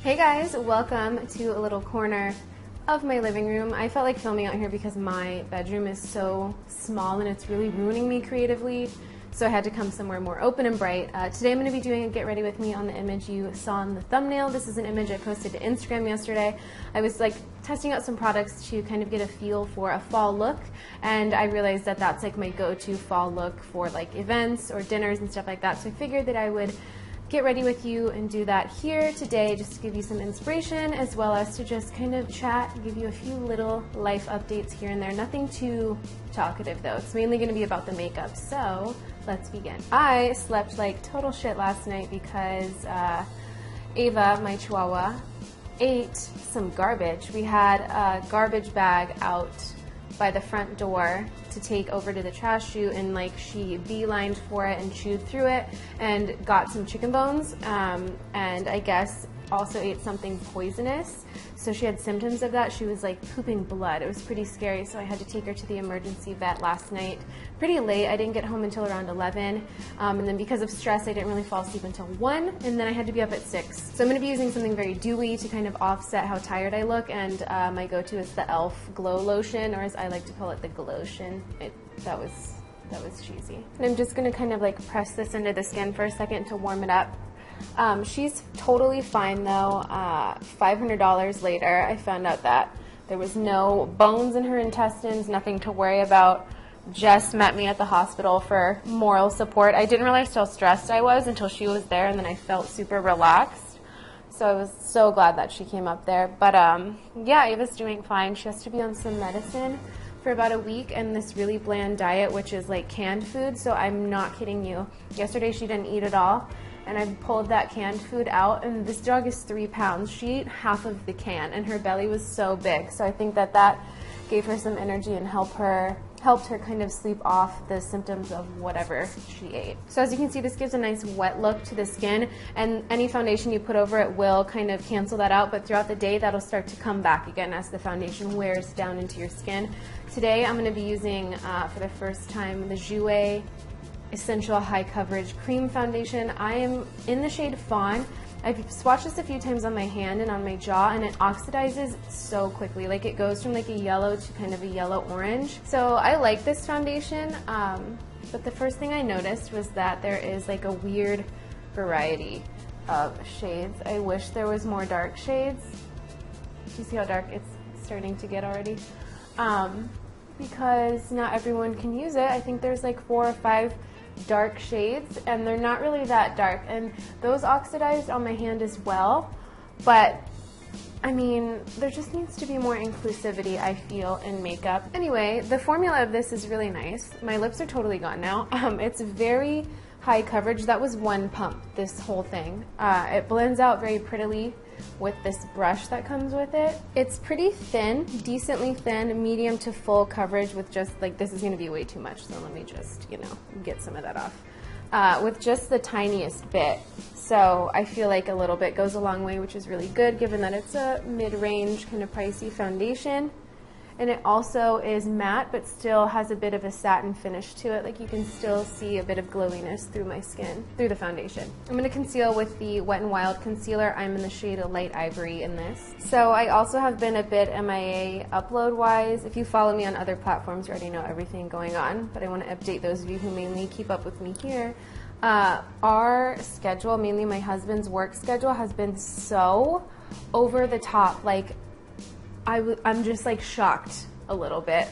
Hey guys, welcome to a little corner of my living room. I felt like filming out here because my bedroom is so small and it's really ruining me creatively, so I had to come somewhere more open and bright. Today I'm going to be doing a get ready with me on the image you saw in the thumbnail. This is an image I posted to Instagram yesterday. I was like testing out some products to kind of get a feel for a fall look, and I realized that that's like my go-to fall look for like events or dinners and stuff like that, so I figured that I would get ready with you and do that here today just to give you some inspiration, as well as to just kind of chat and give you a few little life updates here and there. Nothing too talkative though. It's mainly going to be about the makeup, so let's begin. I slept like total shit last night because Ava, my chihuahua, ate some garbage. We had a garbage bag out by the front door to take over to the trash chute, and like she beelined for it and chewed through it and got some chicken bones, and I guess also ate something poisonous. So she had symptoms of that. She was like pooping blood. It was pretty scary, so I had to take her to the emergency vet last night pretty late. I didn't get home until around 11, and then because of stress I didn't really fall asleep until 1, and then I had to be up at 6. So I'm going to be using something very dewy to kind of offset how tired I look, and my go-to is the e.l.f. Glow Lotion, or as I like to call it, the Glowtion. That was cheesy. And I'm just going to kind of like press this into the skin for a second to warm it up. She's totally fine though. $500 later, I found out that there was no bones in her intestines, nothing to worry about. Jess met me at the hospital for moral support. I didn't realize how stressed I was until she was there, and then I felt super relaxed. So I was so glad that she came up there. But yeah, Ava's doing fine. She has to be on some medicine for about a week and this really bland diet, which is like canned food. So I'm not kidding you. Yesterday she didn't eat at all, and I pulled that canned food out, and this dog is 3 pounds. She ate half of the can, and her belly was so big. So I think that that gave her some energy and helped her kind of sleep off the symptoms of whatever she ate. So as you can see, this gives a nice wet look to the skin, and any foundation you put over it will kind of cancel that out, but throughout the day that'll start to come back again as the foundation wears down into your skin. Today I'm going to be using, for the first time, the GRWM Essential High Coverage Cream Foundation. I am in the shade Fawn. I've swatched this a few times on my hand and on my jaw, and it oxidizes so quickly. Like it goes from like a yellow to kind of a yellow orange. So I like this foundation, but the first thing I noticed was that there is like a weird variety of shades. I wish there was more dark shades. Do you see how dark it's starting to get already? Because not everyone can use it. I think there's like 4 or 5 dark shades, and they're not really that dark, and those oxidized on my hand as well. But I mean, there just needs to be more inclusivity, I feel, in makeup. Anyway, the formula of this is really nice. My lips are totally gone now. It's very high coverage. That was one pump, this whole thing. It blends out very prettily with this brush that comes with it. It's pretty thin, decently thin, medium to full coverage with just like, this is going to be way too much, so let me just, you know, get some of that off. With just the tiniest bit. So I feel like a little bit goes a long way, which is really good given that it's a mid-range kind of pricey foundation. And it also is matte, but still has a bit of a satin finish to it. Like you can still see a bit of glowiness through my skin, through the foundation. I'm going to conceal with the Wet n Wild concealer. I'm in the shade of Light Ivory in this. So I also have been a bit MIA upload-wise. If you follow me on other platforms, you already know everything going on, but I want to update those of you who mainly keep up with me here. Our schedule, mainly my husband's work schedule, has been so over the top. Like, I'm just like shocked a little bit.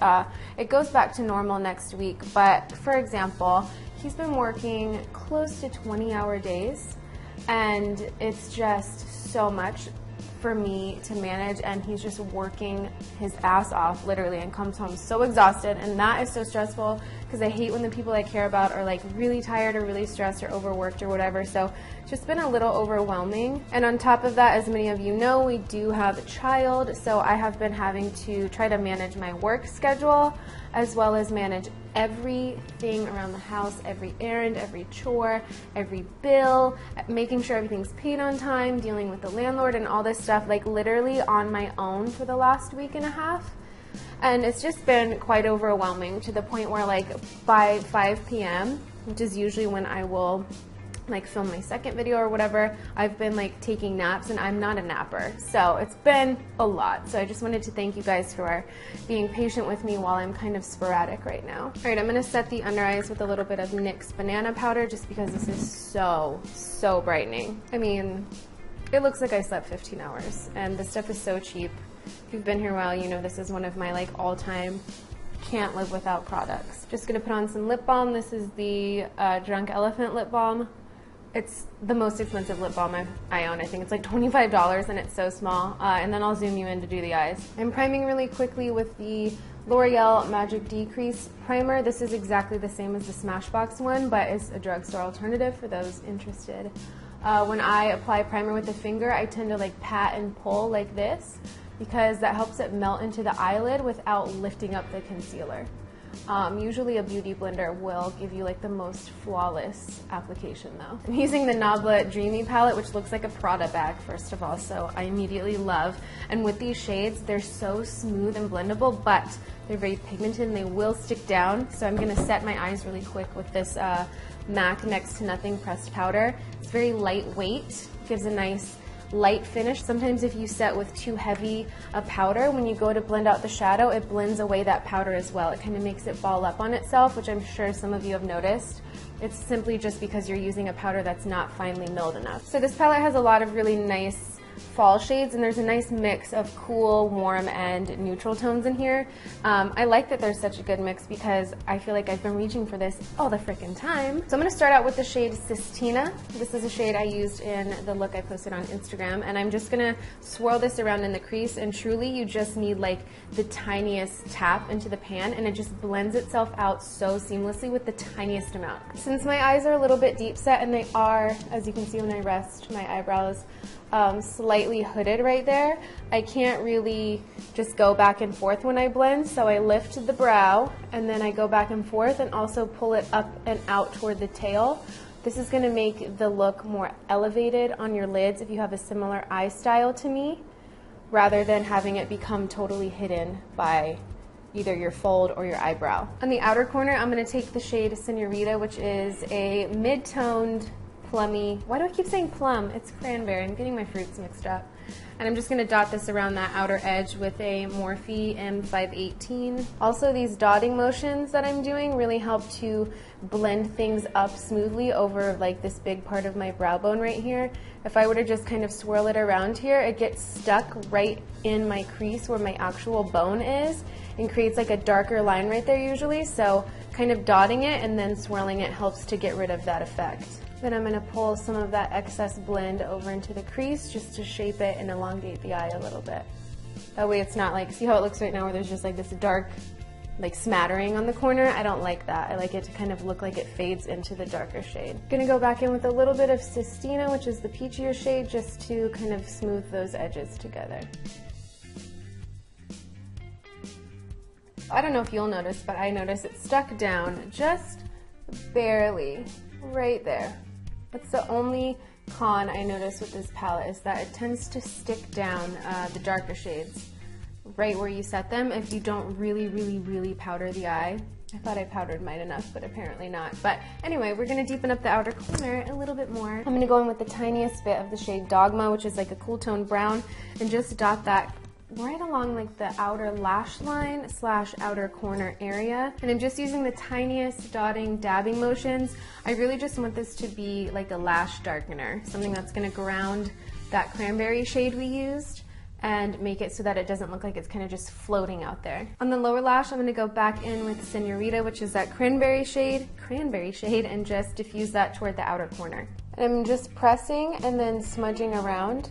It goes back to normal next week, but for example, he's been working close to 20-hour days, and it's just so much for me to manage, and he's just working his ass off literally and comes home so exhausted, and that is so stressful because I hate when the people I care about are like really tired or really stressed or overworked or whatever. So it's just been a little overwhelming. And on top of that, as many of you know, we do have a child, so I have been having to try to manage my work schedule as well as manage everything around the house, every errand, every chore, every bill, making sure everything's paid on time, dealing with the landlord and all this stuff, like literally on my own for the last week and a half. And it's just been quite overwhelming to the point where like by 5 p.m., which is usually when I will like film my second video or whatever, I've been like taking naps, and I'm not a napper. So it's been a lot. So I just wanted to thank you guys for being patient with me while I'm kind of sporadic right now. All right, I'm gonna set the under eyes with a little bit of NYX banana powder just because this is so brightening. I mean, it looks like I slept 15 hours, and this stuff is so cheap. If you've been here a while, you know this is one of my like all-time can't live without products. Just gonna put on some lip balm. This is the Drunk Elephant lip balm. It's the most expensive lip balm I own. I think it's like $25 and it's so small. And then I'll zoom you in to do the eyes. I'm priming really quickly with the L'Oreal Magic Decrease Primer. This is exactly the same as the Smashbox one, but it's a drugstore alternative for those interested. When I apply primer with the finger, I tend to like pat and pull like this because that helps it melt into the eyelid without lifting up the concealer. Usually a beauty blender will give you like the most flawless application though. I'm using the Nabla Dreamy palette, which looks like a Prada bag first of all, so I immediately love. And with these shades, they're so smooth and blendable, but they're very pigmented and they will stick down. So I'm gonna set my eyes really quick with this MAC Next to Nothing pressed powder. It's very lightweight, gives a nice light finish. Sometimes if you set with too heavy a powder, when you go to blend out the shadow, it blends away that powder as well. It kind of makes it ball up on itself, which I'm sure some of you have noticed. It's simply just because you're using a powder that's not finely milled enough. So this palette has a lot of really nice fall shades, and there's a nice mix of cool, warm, and neutral tones in here. I like that there's such a good mix because I feel like I've been reaching for this all the freaking time. So I'm going to start out with the shade Sistina. This is a shade I used in the look I posted on Instagram, and I'm just going to swirl this around in the crease, and truly you just need like the tiniest tap into the pan, and it just blends itself out so seamlessly with the tiniest amount. Since my eyes are a little bit deep set, and they are, as you can see when I rest my eyebrows, slightly hooded right there, I can't really just go back and forth when I blend, so I lift the brow and then I go back and forth and also pull it up and out toward the tail. This is going to make the look more elevated on your lids if you have a similar eye style to me, rather than having it become totally hidden by either your fold or your eyebrow. On the outer corner, I'm going to take the shade Senorita, which is a mid-toned plummy, why do I keep saying plum? It's cranberry, I'm getting my fruits mixed up. And I'm just going to dot this around that outer edge with a Morphe M518. Also, these dotting motions that I'm doing really help to blend things up smoothly over like this big part of my brow bone right here. If I were to just kind of swirl it around here, it gets stuck right in my crease where my actual bone is and creates like a darker line right there usually. So kind of dotting it and then swirling it helps to get rid of that effect. Then I'm going to pull some of that excess blend over into the crease just to shape it and elongate the eye a little bit. That way it's not like, see how it looks right now where there's just like this dark like smattering on the corner? I don't like that. I like it to kind of look like it fades into the darker shade. I'm going to go back in with a little bit of Sistina, which is the peachier shade, just to kind of smooth those edges together. I don't know if you'll notice, but I notice it stuck down just barely right there. That's the only con I notice with this palette, is that it tends to stick down the darker shades right where you set them if you don't really powder the eye. I thought I powdered mine enough, but apparently not. But anyway, we're going to deepen up the outer corner a little bit more. I'm going to go in with the tiniest bit of the shade Dogma, which is like a cool tone brown, and just dot that right along like the outer lash line / outer corner area. And I'm just using the tiniest dotting, dabbing motions. I really just want this to be like a lash darkener, something that's going to ground that cranberry shade we used and make it so that it doesn't look like it's kind of just floating out there. On the lower lash, I'm going to go back in with Senorita, which is that cranberry shade, and just diffuse that toward the outer corner. And I'm just pressing and then smudging around,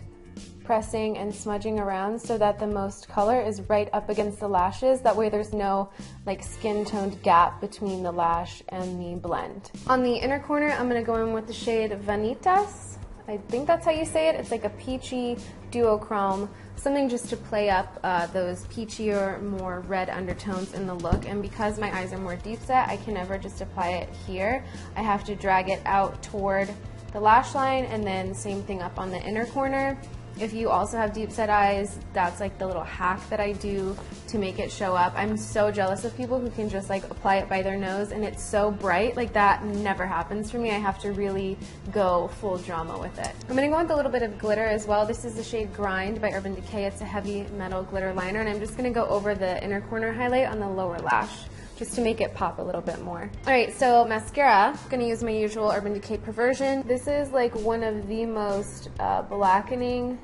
pressing and smudging around so that the most color is right up against the lashes. That way there's no like skin toned gap between the lash and the blend. On the inner corner, I'm going to go in with the shade Vanitas. I think that's how you say it. It's like a peachy duochrome, something just to play up those peachier, more red undertones in the look. And because my eyes are more deep set, I can never just apply it here. I have to drag it out toward the lash line, and then same thing up on the inner corner. If you also have deep set eyes, that's like the little hack that I do to make it show up. I'm so jealous of people who can just like apply it by their nose and it's so bright. Like that never happens for me. I have to really go full drama with it. I'm gonna go with a little bit of glitter as well. This is the shade Grind by Urban Decay. It's a heavy metal glitter liner, and I'm just gonna go over the inner corner highlight on the lower lash, just to make it pop a little bit more. All right, so mascara, I'm gonna use my usual Urban Decay Perversion. This is like one of the most blackening,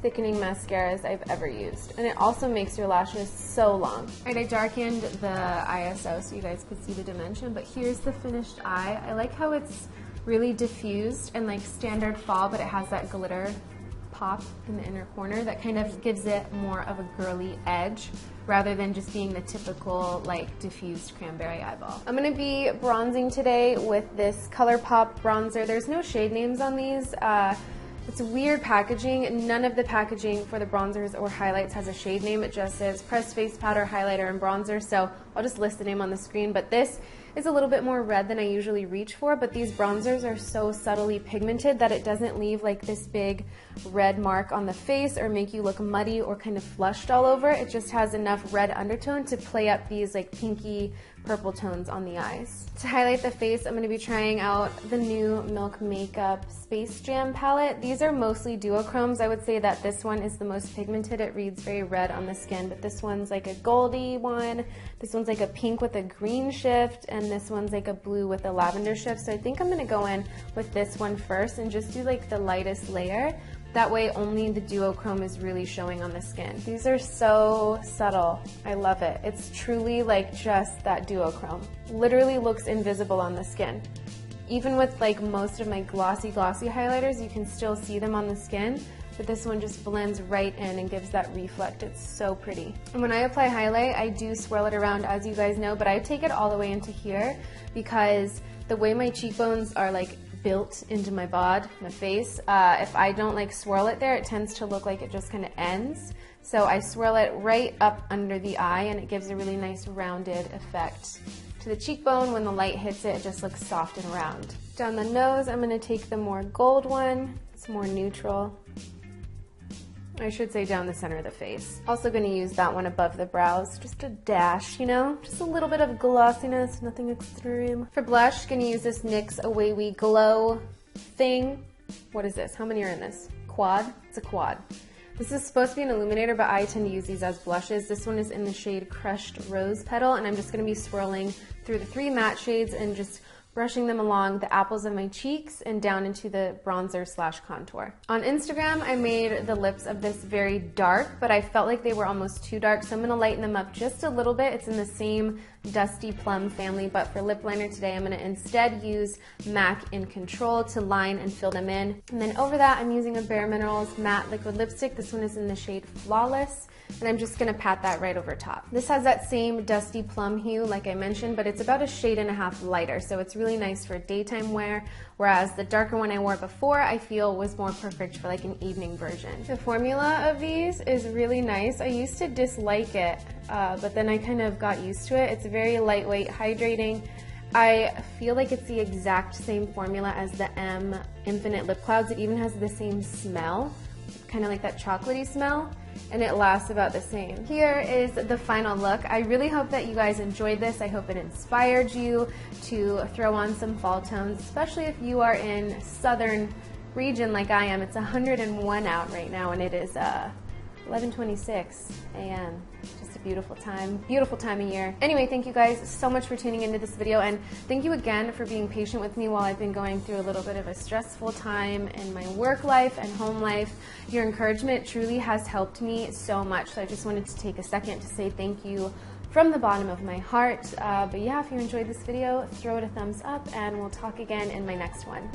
thickening mascaras I've ever used. And it also makes your lashes so long. All right, I darkened the ISO so you guys could see the dimension, but here's the finished eye. I like how it's really diffused and like standard fall, but it has that glitter pop in the inner corner that kind of gives it more of a girly edge rather than just being the typical like diffused cranberry eyeball. I'm gonna be bronzing today with this ColourPop bronzer. There's no shade names on these. It's weird packaging. None of the packaging for the bronzers or highlights has a shade name. It just says pressed face powder, highlighter, and bronzer. So I'll just list the name on the screen, but this is a little bit more red than I usually reach for, but these bronzers are so subtly pigmented that it doesn't leave like this big red mark on the face or make you look muddy or kind of flushed all over. It just has enough red undertone to play up these like pinky purple tones on the eyes. To highlight the face, I'm going to be trying out the new Milk Makeup Space Jam palette. These are mostly duochromes. I would say that this one is the most pigmented. It reads very red on the skin, but this one's like a goldy one. This one's like a pink with a green shift, and this one's like a blue with a lavender shift. So I think I'm going to go in with this one first and just do like the lightest layer. That way only the duochrome is really showing on the skin. These are so subtle. I love it. It's truly like just that duochrome. Literally looks invisible on the skin. Even with like most of my glossy highlighters, you can still see them on the skin, but this one just blends right in and gives that reflect. It's so pretty. And when I apply highlight, I do swirl it around, as you guys know, but I take it all the way into here because the way my cheekbones are like built into my bod, my face, if I don't like swirl it there, it tends to look like it just kind of ends. So I swirl it right up under the eye and it gives a really nice rounded effect to the cheekbone. When the light hits it, it just looks soft and round. Down the nose, I'm going to take the more gold one. It's more neutral. I should say down the center of the face. Also going to use that one above the brows, just a dash, you know, just a little bit of glossiness, nothing extreme. For blush, going to use this NYX Away We Glow thing. What is this? How many are in this? Quad? It's a quad. This is supposed to be an illuminator, but I tend to use these as blushes. This one is in the shade Crushed Rose Petal, and I'm just going to be swirling through the 3 matte shades and just brushing them along the apples of my cheeks and down into the bronzer slash contour. On Instagram, I made the lips of this very dark, but I felt like they were almost too dark, so I'm gonna lighten them up just a little bit. It's in the same Dusty Plum family, but for lip liner today, I'm gonna instead use MAC in Control to line and fill them in. And then over that, I'm using a Bare Minerals matte liquid lipstick. This one is in the shade Flawless, and I'm just gonna pat that right over top. This has that same dusty plum hue like I mentioned, but it's about a shade and a half lighter, so it's really nice for daytime wear, whereas the darker one I wore before I feel was more perfect for like an evening version. The formula of these is really nice. I used to dislike it, but then I kind of got used to it. It's very lightweight, hydrating. I feel like it's the exact same formula as the M Infinite Lip Clouds. It even has the same smell, kind of like that chocolatey smell, and it lasts about the same. Here is the final look. I really hope that you guys enjoyed this. I hope it inspired you to throw on some fall tones, especially if you are in southern region like I am. It's 101 out right now, and it is 11:26 a.m. Just a beautiful time of year. Anyway, thank you guys so much for tuning into this video, and thank you again for being patient with me while I've been going through a little bit of a stressful time in my work life and home life. Your encouragement truly has helped me so much, so I just wanted to take a second to say thank you from the bottom of my heart. But yeah, if you enjoyed this video, throw it a thumbs up, and we'll talk again in my next one.